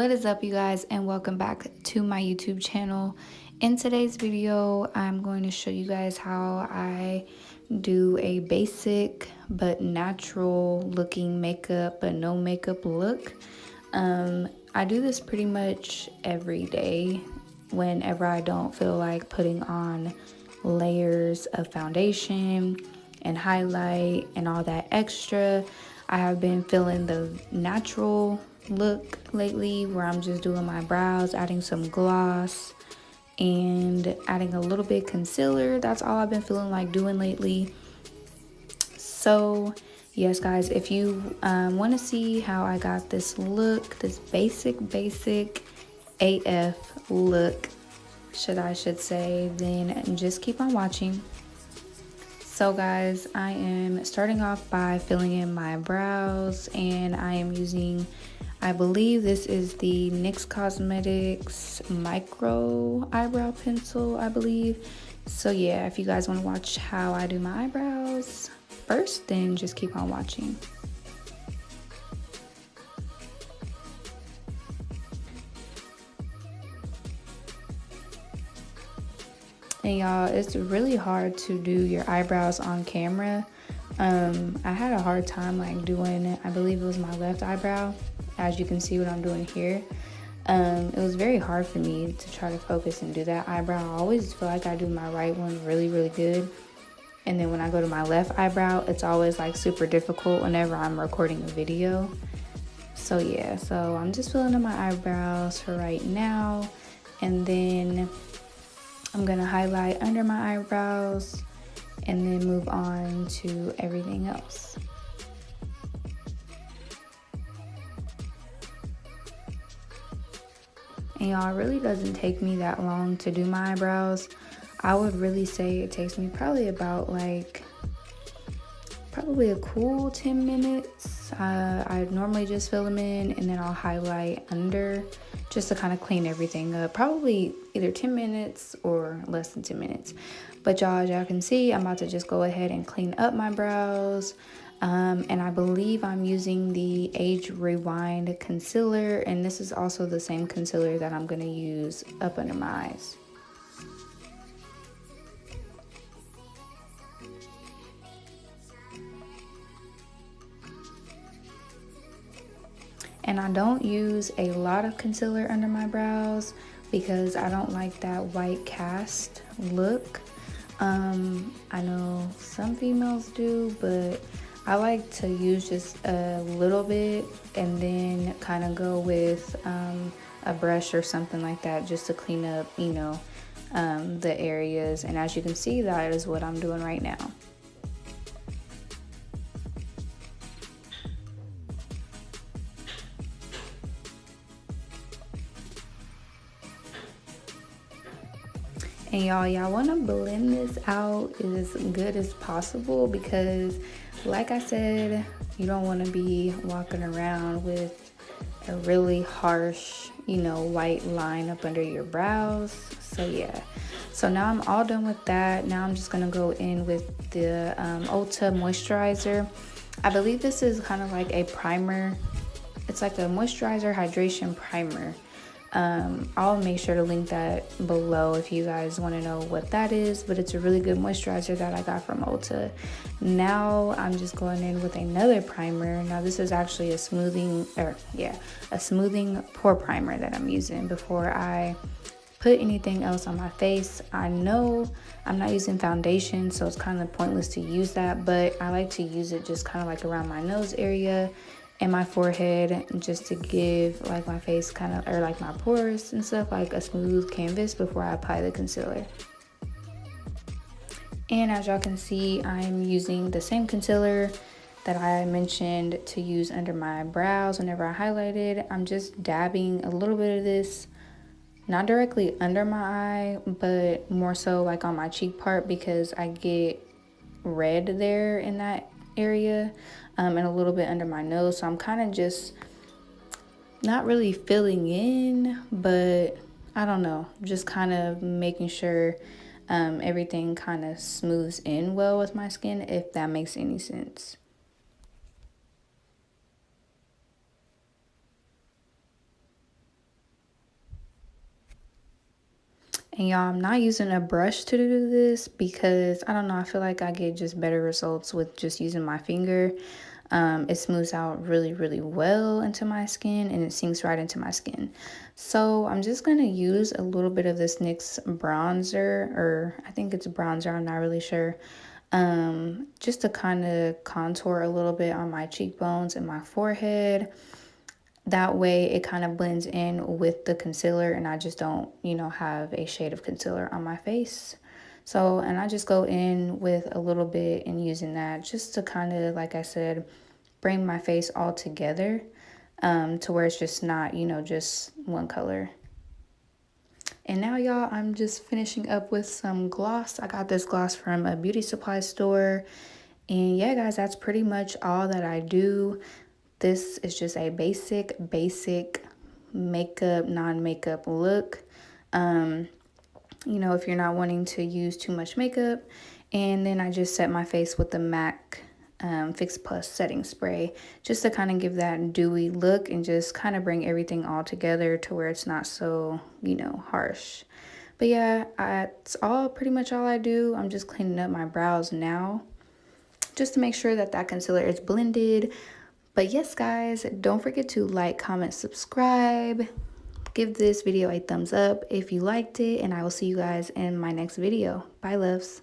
What is up, you guys, and welcome back to my YouTube channel. In today's video, I'm going to show you guys how I do a basic but natural looking makeup but no makeup look. I do this pretty much every day whenever I don't feel like putting on layers of foundation and highlight and all that extra. I have been feeling the natural look lately where I'm just doing my brows, adding some gloss and adding a little bit concealer. That's all I've been feeling like doing lately. So yes guys, if you want to see how I got this look, this basic AF look, should say, then just keep on watching. So guys, I am starting off by filling in my brows, and I am using, I believe this is the NYX Cosmetics micro eyebrow pencil, I believe. So yeah, if you guys want to watch how I do my eyebrows first, then just keep on watching. And y'all, it's really hard to do your eyebrows on camera. I had a hard time like doing it. I believe it was my left eyebrow, as you can see what I'm doing here. It was very hard for me to try to focus and do that eyebrow. I always feel like I do my right one really good, and then when I go to my left eyebrow, it's always like super difficult whenever I'm recording a video. So yeah, so I'm just filling in my eyebrows for right now, and then I'm gonna highlight under my eyebrows and then move on to everything else. And y'all, it really doesn't take me that long to do my eyebrows. I would really say it takes me probably about probably a cool 10 minutes. I normally just fill them in and then I'll highlight under just to kind of clean everything up. Probably either 10 minutes or less than 10 minutes. But y'all, as y'all can see, I'm about to just go ahead and clean up my brows. And I believe I'm using the Age Rewind concealer, and this is also the same concealer that I'm gonna use up under my eyes. And I don't use a lot of concealer under my brows because I don't like that white cast look. I know some females do, but I like to use just a little bit and then kind of go with a brush or something like that just to clean up, you know, the areas. And as you can see, that is what I'm doing right now. And y'all want to blend this out as good as possible because, like I said, you don't want to be walking around with a really harsh, you know, white line up under your brows. So yeah, so now I'm all done with that. Now I'm just gonna go in with the Ulta moisturizer. I believe this is kind of like a primer. It's like a moisturizer hydration primer. I'll make sure to link that below if you guys want to know what that is, but it's a really good moisturizer that I got from Ulta. Now I'm just going in with another primer. Now this is actually a smoothing pore primer that I'm using before I put anything else on my face. I know I'm not using foundation, so it's kind of pointless to use that, but I like to use it just kind of like around my nose area and my forehead, just to give like my face kind of, or like my pores and stuff, like a smooth canvas before I apply the concealer. And as y'all can see, I'm using the same concealer that I mentioned to use under my brows whenever I highlighted. I'm just dabbing a little bit of this, not directly under my eye, but more so like on my cheek part because I get red there in that area, and a little bit under my nose. So I'm kind of just not really filling in, but I don't know, just kind of making sure everything kind of smooths in well with my skin, if that makes any sense. And y'all, I'm not using a brush to do this because I don't know, I feel like I get just better results with just using my finger. It smooths out really, really well into my skin and it sinks right into my skin. So I'm just going to use a little bit of this NYX bronzer, or I think it's bronzer, I'm not really sure. Just to kind of contour a little bit on my cheekbones and my forehead. That way it kind of blends in with the concealer and I just don't, you know, have a shade of concealer on my face. So, and I just go in with a little bit and using that just to kind of, like I said, bring my face all together, to where it's just not, you know, just one color. And now, y'all, I'm just finishing up with some gloss. I got this gloss from a beauty supply store. And yeah, guys, that's pretty much all that I do. This is just a basic makeup, non-makeup look. You know, if you're not wanting to use too much makeup. And then I just set my face with the MAC Fix Plus setting spray just to kind of give that dewy look and just kind of bring everything all together to where it's not so, you know, harsh. But yeah, that's all pretty much all I do. I'm just cleaning up my brows now just to make sure that that concealer is blended. But yes, guys, don't forget to like, comment, subscribe. Give this video a thumbs up if you liked it, and I will see you guys in my next video. Bye, loves.